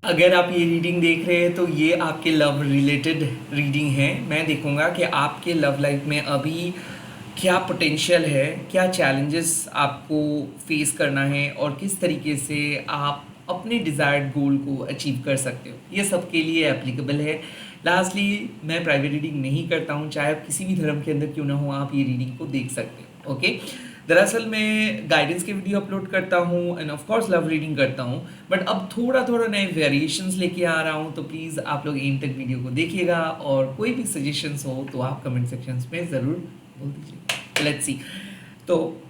अगर आप ये रीडिंग देख रहे हैं तो ये आपके लव रिलेटेड रीडिंग है। मैं देखूंगा कि आपके लव लाइफ में अभी क्या पोटेंशियल है, क्या चैलेंजेस आपको फेस करना है और किस तरीके से आप अपने डिज़ायर्ड गोल को अचीव कर सकते हो। ये सबके लिए एप्लीकेबल है। लास्टली, मैं प्राइवेट रीडिंग नहीं करता हूँ, चाहे आप किसी भी धर्म के अंदर क्यों ना हो, आप ये रीडिंग को देख सकते हो। ओके, दरअसल मैं गाइडेंस के वीडियो अपलोड करता हूँ end of course love reading करता हूँ, बट अब थोड़ा थोड़ा नए वेरिएशंस लेके आ रहा हूँ। तो प्लीज़ आप लोग एंड तक वीडियो को देखिएगा और कोई भी सजेशंस हो तो आप कमेंट सेक्शंस में ज़रूर बोल दीजिए। Let's see. तो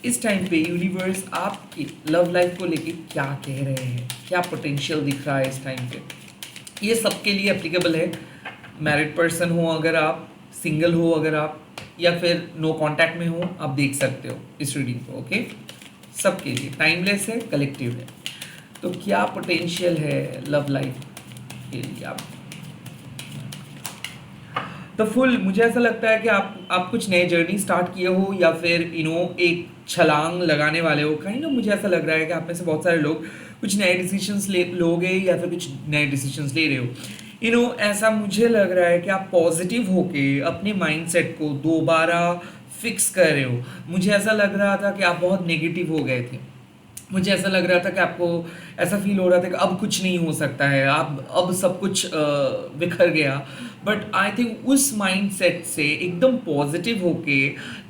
इस टाइम पे यूनिवर्स आपकी लव लाइफ को लेके क्या कह रहे हैं, क्या पोटेंशियल दिख रहा है इस टाइम पे, ये सबके लिए एप्लीकेबल है। मैरिड पर्सन हो अगर आप, सिंगल हो अगर आप, या फिर नो कांटेक्ट में हो, आप देख सकते हो इस रीडिंग को। ओके, सबके लिए टाइमलेस है, कलेक्टिव है। तो क्या पोटेंशियल है लव लाइफ के लिए आप द फुल। मुझे ऐसा लगता है कि आप कुछ नए जर्नी स्टार्ट किए हो या फिर एक छलांग लगाने वाले हो। कहीं ना मुझे ऐसा लग रहा है कि आप में से बहुत सारे लोग कुछ नए डिसीजंस लोगे या फिर कुछ नए डिसीजंस ले रहे हो। ऐसा मुझे लग रहा है कि आप पॉजिटिव होके अपने माइंडसेट को दोबारा फिक्स कर रहे हो। मुझे ऐसा लग रहा था कि आप बहुत नेगेटिव हो गए थे। मुझे ऐसा लग रहा था कि आपको ऐसा फील हो रहा था कि अब कुछ नहीं हो सकता है, आप अब सब कुछ बिखर गया। बट आई थिंक उस माइंडसेट से एकदम पॉजिटिव होके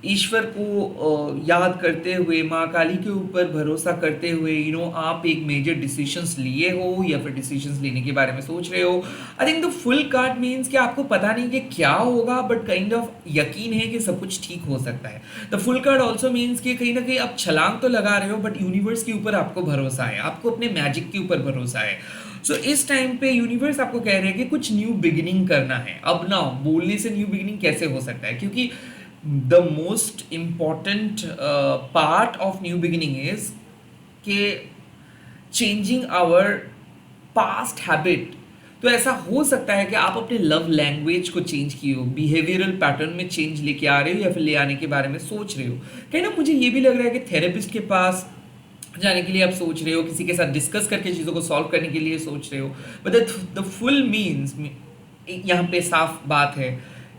ईश्वर को याद करते हुए, माँ काली के ऊपर भरोसा करते हुए आप एक मेजर डिसीजंस लिए हो या फिर डिसीजंस लेने के बारे में सोच रहे हो। I think the full card means कि आपको पता नहीं कि क्या होगा, बट काइंड ऑफ यकीन है कि सब कुछ ठीक हो सकता है। The full card also means कि कहीं ना कहीं आप छलांग तो लगा रहे हो, बट यूनिवर्स के ऊपर आपको भरोसा है, आपको अपने मैजिक के ऊपर भरोसा है। सो इस टाइम पे यूनिवर्स आपको कह रहे हैं कि कुछ न्यू बिगिनिंग करना है। अब ना बोलने से न्यू बिगिनिंग कैसे हो सकता है, क्योंकि the most important part of new beginning is के चेंजिंग आवर पास्ट हैबिट। तो ऐसा हो सकता है कि आप अपने लव लैंग्वेज को चेंज किए हो, बिहेवियरल पैटर्न में चेंज लेके आ रहे हो या फिर ले आने के बारे में सोच रहे हो। कहीं ना मुझे ये भी लग रहा है कि थेरेपिस्ट के पास जाने के लिए आप सोच रहे हो, किसी के साथ डिस्कस करके चीज़ों को सॉल्व करने के लिए सोच रहे हो। बट द फुल मीन्स यहाँ पे साफ बात है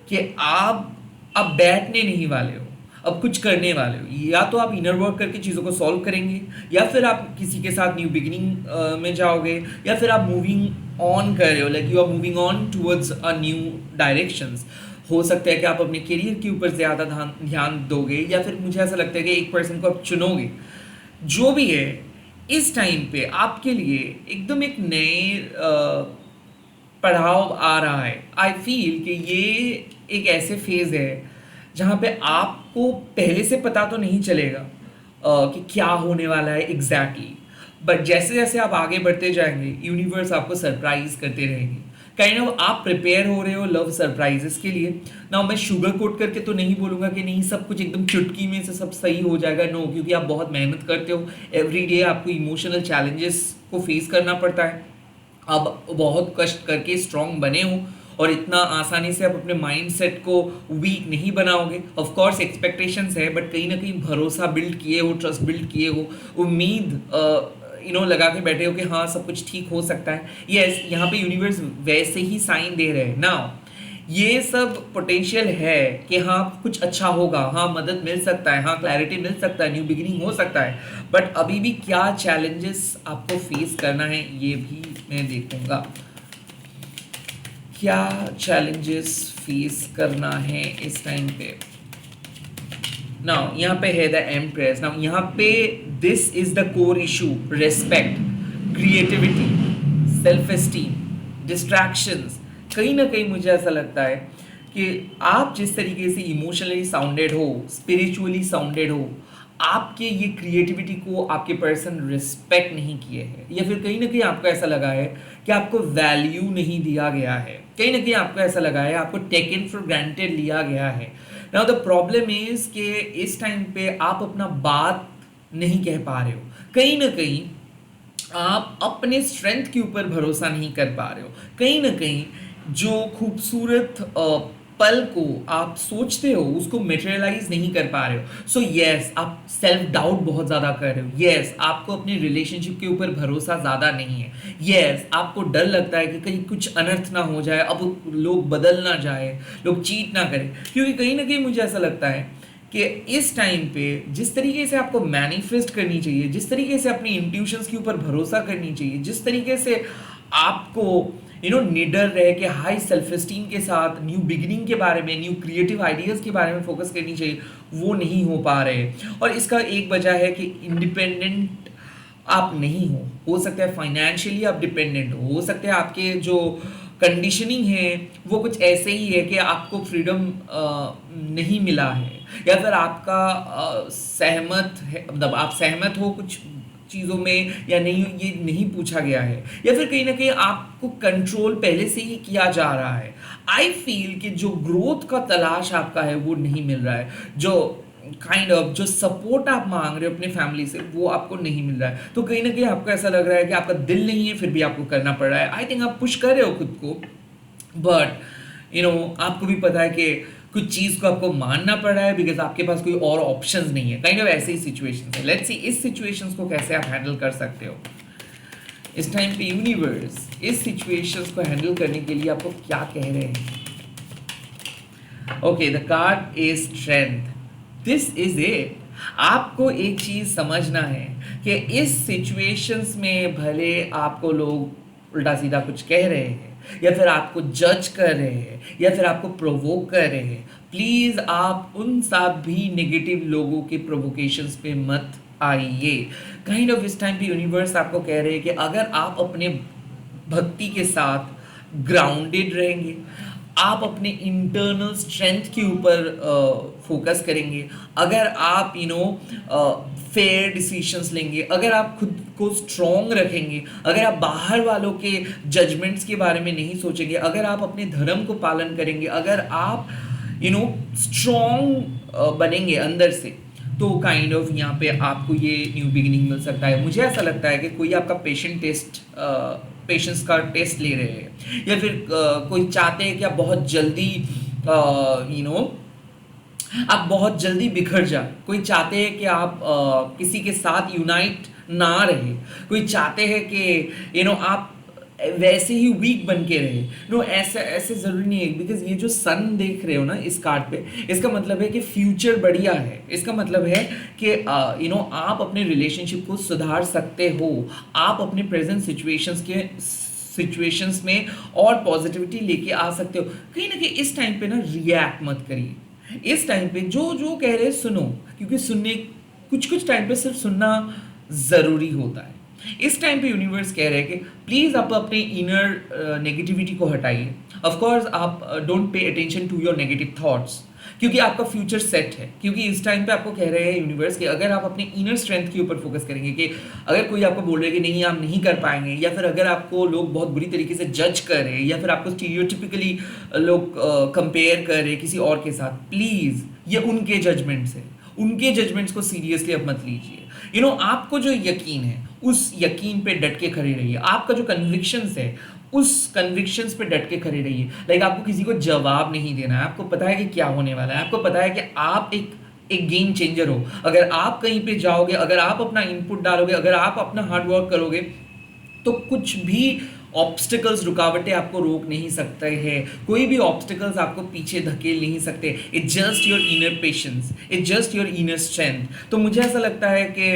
कि आप बैठने नहीं वाले हो, अब कुछ करने वाले हो। या तो आप इनर वर्क करके चीज़ों को सॉल्व करेंगे, या फिर आप किसी के साथ न्यू बिगिनिंग में जाओगे, या फिर आप मूविंग ऑन कर रहे हो, like you are moving on towards a new directions. हो सकता है कि आप अपने करियर के ऊपर ज़्यादा ध्यान दोगे, या फिर मुझे ऐसा लगता है कि एक पर्सन को आप चुनोगे। जो भी है, इस टाइम पे आपके लिए एकदम एक नए पढ़ाव आ रहा है। आई फील कि ये एक ऐसे फेज है जहाँ पे आपको पहले से पता तो नहीं चलेगा कि क्या होने वाला है एग्जैक्टली, बट जैसे जैसे आप आगे बढ़ते जाएंगे यूनिवर्स आपको सरप्राइज करते रहेंगे। काइंड ऑफ आप प्रिपेयर हो रहे हो लव सरप्राइजेस के लिए। ना मैं शुगर कोट करके तो नहीं बोलूँगा कि नहीं सब कुछ एकदम चुटकी में से सब सही हो जाएगा, नो, क्योंकि आप बहुत मेहनत करते हो। एवरी डे आपको इमोशनल चैलेंजेस को फेस करना पड़ता है। अब बहुत कष्ट करके स्ट्रांग बने हो और इतना आसानी से आप अपने माइंड सेट को वीक नहीं बनाओगे। ऑफ कोर्स एक्सपेक्टेशंस है, बट कहीं ना कहीं भरोसा बिल्ड किए हो, ट्रस्ट बिल्ड किए हो, उम्मीद लगा के बैठे हो कि हाँ सब कुछ ठीक हो सकता है। यस, यहाँ पे यूनिवर्स वैसे ही साइन दे रहे हैं ना। ये सब पोटेंशियल है कि हाँ कुछ अच्छा होगा, हाँ मदद मिल सकता है, हाँ क्लैरिटी मिल सकता है, न्यू बिगिनिंग हो सकता है। बट अभी भी क्या चैलेंजेस आपको फेस करना है ये भी मैं देखूंगा। क्या चैलेंजेस फेस करना है इस टाइम पे। नाउ यहाँ पे है द एम्प्रेस। नाउ यहाँ पे this is the core issue, respect, creativity, self esteem, distractions. कहीं ना कहीं मुझे ऐसा लगता है कि आप जिस तरीके से इमोशनली साउंडेड हो, स्पिरिचुअली साउंडेड हो, आपके ये क्रिएटिविटी को आपके पर्सन रिस्पेक्ट नहीं किए हैं, या फिर कहीं ना कहीं आपको ऐसा लगा है कि आपको वैल्यू नहीं दिया गया है। कहीं ना कहीं आपको ऐसा लगा है आपको टेकन फॉर ग्रांटेड लिया गया है। नाउ द प्रॉब्लम इज कि इस टाइम पे आप अपना बात नहीं कह पा रहे हो। कहीं ना कहीं आप अपने स्ट्रेंथ के ऊपर भरोसा नहीं कर पा रहे हो। कहीं ना कहीं जो खूबसूरत पल को आप सोचते हो उसको मटेरियलाइज नहीं कर पा रहे हो। सो यस, आप सेल्फ डाउट बहुत ज़्यादा कर रहे हो। यस, आपको अपने रिलेशनशिप के ऊपर भरोसा ज़्यादा नहीं है। यस, आपको डर लगता है कि कहीं कुछ अनर्थ ना हो जाए, अब लोग बदल ना जाए, लोग चीट ना करें। क्योंकि कहीं ना कहीं मुझे ऐसा लगता है कि इस टाइम पे जिस तरीके से आपको मैनिफेस्ट करनी चाहिए, जिस तरीके से अपनी इंट्यूशंस के ऊपर भरोसा करनी चाहिए, जिस तरीके से आपको निडर रह के हाई सेल्फ एस्टीम के साथ न्यू बिगिनिंग के बारे में, न्यू क्रिएटिव आइडियाज़ के बारे में फोकस करनी चाहिए, वो नहीं हो पा रहे। और इसका एक वजह है कि इंडिपेंडेंट आप नहीं हो सकता है फाइनेंशियली आप डिपेंडेंट हो सकता है आपके जो कंडीशनिंग है वो कुछ ऐसे ही है कि आपको फ्रीडम नहीं मिला है, या फिर आपका सहमत है, मतलब आप सहमत हो कुछ चीज़ों में या नहीं, ये नहीं पूछा गया है, या फिर कहीं ना कहीं आपको कंट्रोल पहले से ही किया जा रहा है। आई फील कि जो ग्रोथ का तलाश आपका है वो नहीं मिल रहा है, जो जो सपोर्ट आप मांग रहे हो अपने फैमिली से वो आपको नहीं मिल रहा है। तो कहीं ना कहीं आपको ऐसा लग रहा है कि आपका दिल नहीं है फिर भी आपको करना पड़ रहा है। आई थिंक आप पुश कर रहे हो खुद को, बट आपको भी पता है कि कुछ चीज़ को आपको मानना पड़ रहा है बिकॉज आपके पास कोई और ऑप्शंस नहीं है। काइंड ऑफ ऐसे ही सिचुएशंस है। लेट्स सी इस सिचुएशंस को कैसे आप हैंडल कर सकते हो। इस टाइम पे यूनिवर्स इस सिचुएशंस को हैंडल करने के लिए आपको क्या कह रहे हैं। Okay, the card is strength. This is it. आपको एक चीज समझना है कि इस सिचुएशंस में भले आपको लोग उल्टा सीधा कुछ कह रहे हैं, या फिर आपको जज कर रहे हैं, या फिर आपको प्रोवोक कर रहे हैं, प्लीज आप उन सभी नेगेटिव लोगों के प्रोवोकेशंस पे मत आइए। काइंड ऑफ इस टाइम पे यूनिवर्स आपको कह रहे हैं कि अगर आप अपने भक्ति के साथ ग्राउंडेड रहेंगे, आप अपने इंटरनल स्ट्रेंथ के ऊपर फोकस करेंगे, अगर आप फेयर डिसीशंस लेंगे, अगर आप खुद को स्ट्रॉन्ग रखेंगे, अगर आप बाहर वालों के जजमेंट्स के बारे में नहीं सोचेंगे, अगर आप अपने धर्म को पालन करेंगे, अगर आप स्ट्रॉन्ग बनेंगे अंदर से, तो काइंड ऑफ यहाँ पे आपको ये न्यू बिगिनिंग मिल सकता है। मुझे ऐसा लगता है कि कोई आपका पेशेंस का टेस्ट ले रहे हैं, या फिर कोई चाहते हैं कि आप बहुत जल्दी आप बहुत जल्दी बिखर जाए। कोई चाहते हैं कि आप किसी के साथ यूनाइट ना रहे, कोई चाहते हैं कि आप वैसे ही वीक बन के रहे। ऐसा ऐसे ज़रूरी नहीं है, बिकॉज ये जो सन देख रहे हो ना इस कार्ड पे, इसका मतलब है कि फ्यूचर बढ़िया है। इसका मतलब है कि आप अपने रिलेशनशिप को सुधार सकते हो, आप अपने प्रेजेंट सिचुएशंस में और पॉजिटिविटी लेके आ सकते हो। कहीं ना कहीं इस टाइम पे ना रिएक्ट मत करिए। इस टाइम पे जो जो कह रहे सुनो, क्योंकि सुनने कुछ टाइम पे सिर्फ सुनना ज़रूरी होता है। इस टाइम पे यूनिवर्स कह रहे हैं कि प्लीज़ आप अपने इनर नेगेटिविटी को हटाइए। ऑफ कोर्स आप don't pay attention to your negative thoughts, क्योंकि आपका फ्यूचर सेट है। क्योंकि इस टाइम पे आपको कह रहे हैं यूनिवर्स कि अगर आप अपने इनर स्ट्रेंथ के ऊपर फोकस करेंगे, कि अगर कोई आपको बोल रहे हैं कि नहीं आप नहीं कर पाएंगे, या फिर अगर आपको लोग बहुत बुरी तरीके से जज कर रहे हैं, या फिर आपको स्टीरियोटिपिकली लोग कंपेयर कर रहे हैं किसी और के साथ, प्लीज़ ये उनके जजमेंट्स है, उनके जजमेंट्स को सीरियसली अब मत लीजिए। आपको जो यकीन है उस यकीन पे डट के खड़े रहिए। आपका जो कन्विक्शंस है उस कन्विक्शंस पे डट के खड़े रहिए। आपको किसी को जवाब नहीं देना है। आपको पता है कि क्या होने वाला है, आपको पता है कि आप एक गेम चेंजर हो। अगर आप कहीं पे जाओगे, अगर आप अपना इनपुट डालोगे, अगर आप अपना हार्ड वर्क करोगे, तो कुछ भी ऑब्स्टिकल्स, रुकावटें आपको रोक नहीं सकते हैं। कोई भी ऑब्स्टिकल्स आपको पीछे धकेल नहीं सकते। It's just your inner patience, it's just your inner strength. तो मुझे ऐसा लगता है कि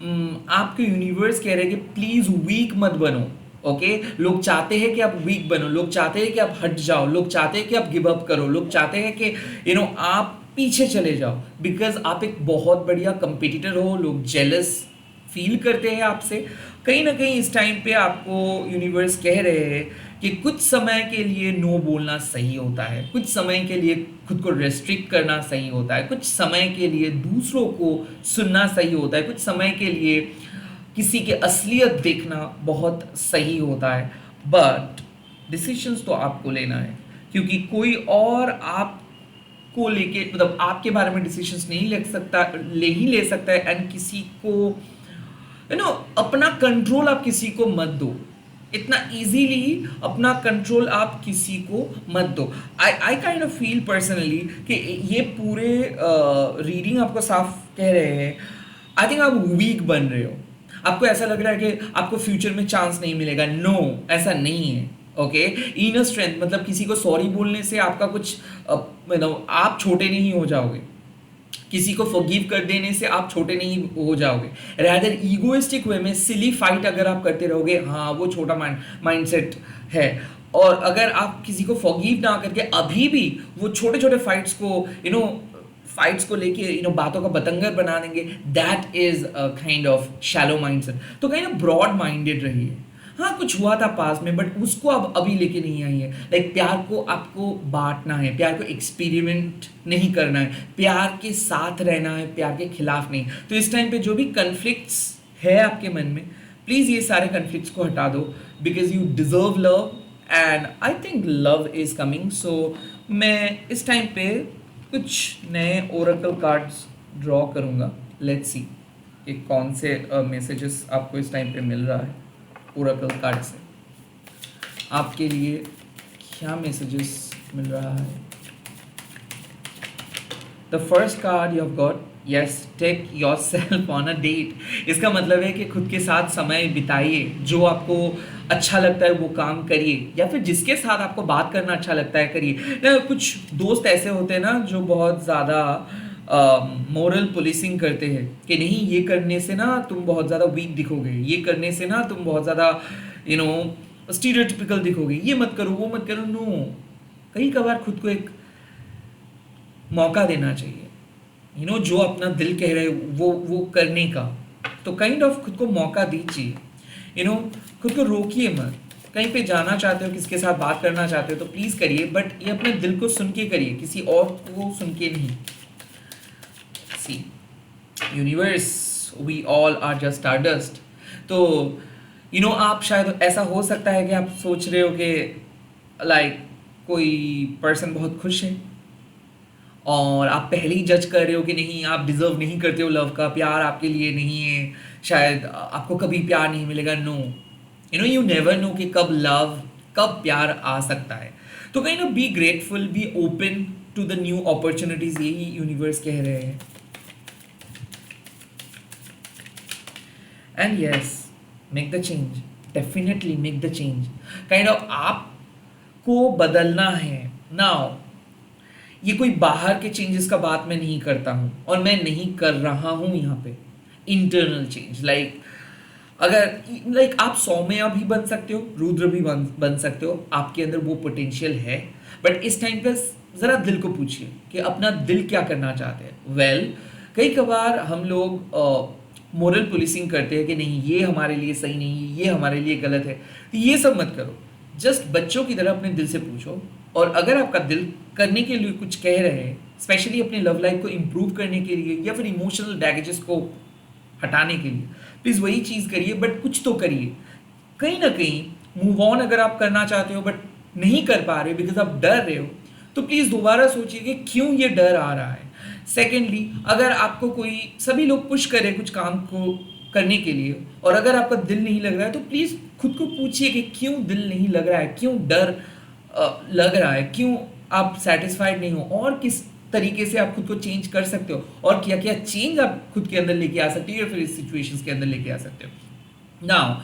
आपके यूनिवर्स कह रहे हैं कि प्लीज़ वीक मत बनो। ओके, लोग चाहते हैं कि आप वीक बनो, लोग चाहते हैं कि आप हट जाओ, लोग चाहते हैं कि आप गिव अप करो, लोग चाहते हैं कि आप पीछे चले जाओ, बिकॉज आप एक बहुत बढ़िया कंपिटिटर हो। लोग जेलस फील करते हैं आपसे। कहीं ना कहीं इस टाइम पे आपको यूनिवर्स कह रहे हैं कि कुछ समय के लिए नो बोलना सही होता है, कुछ समय के लिए खुद को रेस्ट्रिक्ट करना सही होता है, कुछ समय के लिए दूसरों को सुनना सही होता है, कुछ समय के लिए किसी के असलियत देखना बहुत सही होता है। बट डिसीजंस तो आपको लेना है, क्योंकि कोई और आपको लेके, मतलब आपके बारे में डिसीजंस नहीं ले सकता है। एंड किसी को अपना कंट्रोल आप किसी को मत दो। इतना इजीली अपना कंट्रोल आप किसी को मत दो। I kind of feel personally कि ये पूरे रीडिंग आपको साफ कह रहे हैं, आई थिंक आप वीक बन रहे हो। आपको ऐसा लग रहा है कि आपको फ्यूचर में चांस नहीं मिलेगा। नो, ऐसा नहीं है। ओके, इनर स्ट्रेंथ मतलब किसी को सॉरी बोलने से आपका कुछ आप छोटे नहीं हो जाओगे। किसी को फॉरगिव कर देने से आप छोटे नहीं हो जाओगे। रैदर ईगोइस्टिक वे में सिली फाइट अगर आप करते रहोगे, हाँ वो छोटा माइंडसेट है। और अगर आप किसी को फॉरगिव ना करके अभी भी वो छोटे छोटे फाइट्स को फाइट्स को लेके बातों का बतंगर बना देंगे, that is a kind of shallow mindset. तो काइंड ऑफ ब्रॉड माइंडेड रहिए। हाँ कुछ हुआ था पास में, बट उसको आप अभी लेके नहीं आई है। लाइक प्यार को आपको बांटना है, प्यार को एक्सपेरिमेंट नहीं करना है, प्यार के साथ रहना है, प्यार के खिलाफ नहीं। तो इस टाइम पे जो भी कन्फ्लिक्ट्स है आपके मन में, प्लीज़ ये सारे कन्फ्लिक्ट्स को हटा दो, because you deserve love and I think love is coming. So मैं इस टाइम पे कुछ नए ओरेकल कार्ड्स ड्रॉ करूँगा। लेट्स सी कि कौन से मैसेजेस आपको इस टाइम पे मिल रहा है ओरेकल कार्ड से। आपके लिए क्या मैसेजेस मिल रहा है? The first card you have got, yes, take yourself on a date. इसका मतलब है कि खुद के साथ समय बिताइए, जो आपको अच्छा लगता है वो काम करिए, या फिर जिसके साथ आपको बात करना अच्छा लगता है करिए ना। कुछ दोस्त ऐसे होते हैं ना जो बहुत ज़्यादा मोरल पुलिसिंग करते हैं कि नहीं ये करने से ना तुम बहुत ज़्यादा वीक दिखोगे, ये करने से ना तुम बहुत ज़्यादा स्टीरियोटिपिकल दिखोगे, ये मत करो वो मत करो। नो, कई कभार खुद को एक मौका देना चाहिए। जो अपना दिल कह रहे वो करने का, तो काइंड ऑफ खुद को मौका दीजिए। खुद को रोकिए मत। कहीं पे जाना चाहते हो, किसके साथ बात करना चाहते हो तो प्लीज़ करिए, बट ये अपने दिल को सुन के करिए, किसी और को सुन के नहीं। See universe, we all are just stardust. तो आप शायद ऐसा हो सकता है कि आप सोच रहे हो कि लाइक कोई पर्सन बहुत खुश है और आप पहले ही जज कर रहे हो कि नहीं आप डिजर्व नहीं करते हो लव का, प्यार आपके लिए नहीं है, शायद आपको कभी प्यार नहीं मिलेगा। नो, यू नेवर नो कि कब प्यार आ सकता है। तो कहीं ना be grateful, be open to the new opportunities, यही यूनिवर्स कह रहे हैं। And yes, make the change, definitely make the change. Kind of आपको बदलना है। नाउ ये कोई बाहर के चेंजेस का बात मैं नहीं करता हूँ और मैं नहीं कर रहा हूँ यहाँ पे। इंटरनल चेंज, लाइक आप सौम्या भी बन सकते हो, रुद्र भी बन सकते हो, आपके अंदर वो पोटेंशियल है। बट इस टाइम पे ज़रा दिल को पूछिए कि अपना दिल क्या करना चाहते हैं। वेल, कई कबार हम लोग मोरल पुलिसिंग करते हैं कि नहीं ये हमारे लिए सही नहीं है, ये हमारे लिए गलत है। तो ये सब मत करो, जस्ट बच्चों की तरह अपने दिल से पूछो। और अगर आपका दिल करने के लिए कुछ कह रहे हैं, स्पेशली अपनी लव लाइफ को इम्प्रूव करने के लिए या फिर इमोशनल बैगेजेस को हटाने के लिए, प्लीज़ वही चीज़ करिए, बट कुछ तो करिए। कहीं ना कहीं मूव ऑन अगर आप करना चाहते हो बट नहीं कर पा रहे हो बिकॉज आप डर रहे हो, तो प्लीज़ दोबारा सोचिए कि क्यों ये डर आ रहा है। सेकेंडली, अगर आपको सभी लोग पुश करें कुछ काम को करने के लिए और अगर आपका दिल नहीं लग रहा है, तो प्लीज़ खुद को पूछिए कि क्यों दिल नहीं लग रहा है, क्यों डर लग रहा है, क्यों आप सेटिस्फाइड नहीं हो, और किस तरीके से आप खुद को चेंज कर सकते हो और क्या क्या चेंज आप खुद के अंदर लेके आ सकते हो या फिर इस सिचुएशंस के अंदर लेके आ सकते हो। नाउ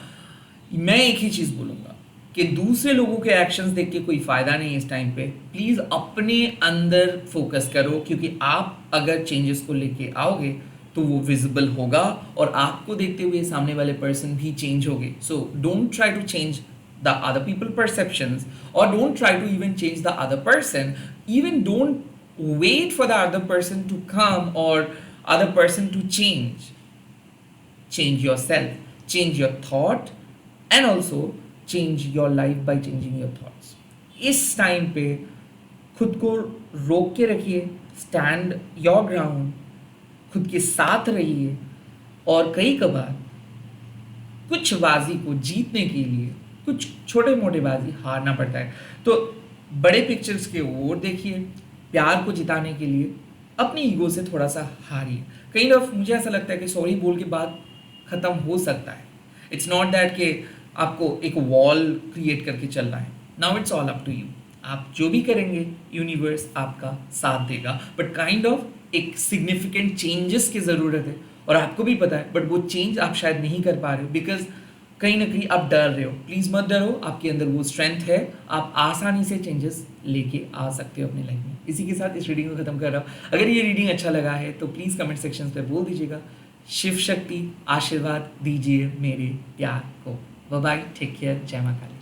मैं एक ही चीज़ बोलूँगा कि दूसरे लोगों के एक्शंस देख के कोई फ़ायदा नहीं है इस टाइम पे। प्लीज़ अपने अंदर फोकस करो, क्योंकि आप अगर चेंजेस को लेके आओगे तो वो विजिबल होगा और आपको देखते हुए सामने वाले पर्सन भी चेंज होंगे। So don't try to change the other people perceptions, or don't try to even change the other person. Even don't wait for the other person to come or other person to change yourself, change your thought, and also change your life by changing your thoughts. इस time पे खुद को रोक के रखिए, stand your ground, खुद के साथ रहिए। और कई कबार कुछ बाजी को जीतने के लिए कुछ छोटे मोटे बाजी हारना पड़ता है। तो बड़े पिक्चर्स के ओर देखिए, प्यार को जिताने के लिए अपनी ईगो से थोड़ा सा हारिए। कहीं ना मुझे ऐसा लगता है कि सॉरी बोल के बात ख़त्म हो सकता है। इट्स नॉट दैट कि आपको एक वॉल क्रिएट करके चलना है। Now it's all up to you, आप जो भी करेंगे यूनिवर्स आपका साथ देगा, बट काइंड ऑफ एक सिग्निफिकेंट चेंजेस की ज़रूरत है और आपको भी पता है, बट वो चेंज आप शायद नहीं कर पा रहे हो बिकॉज कहीं ना कहीं आप डर रहे हो। प्लीज़ मत डरो, आपके अंदर वो स्ट्रेंथ है, आप आसानी से चेंजेस लेके आ सकते हो अपनी लाइफ में। इसी के साथ इस रीडिंग को खत्म कर रहा हूँ। अगर ये रीडिंग अच्छा लगा है तो प्लीज़ कमेंट सेक्शन पे बोल दीजिएगा। शिव शक्ति आशीर्वाद दीजिए मेरे प्यार को। बाय बाय, टेक केयर, जय माता दी।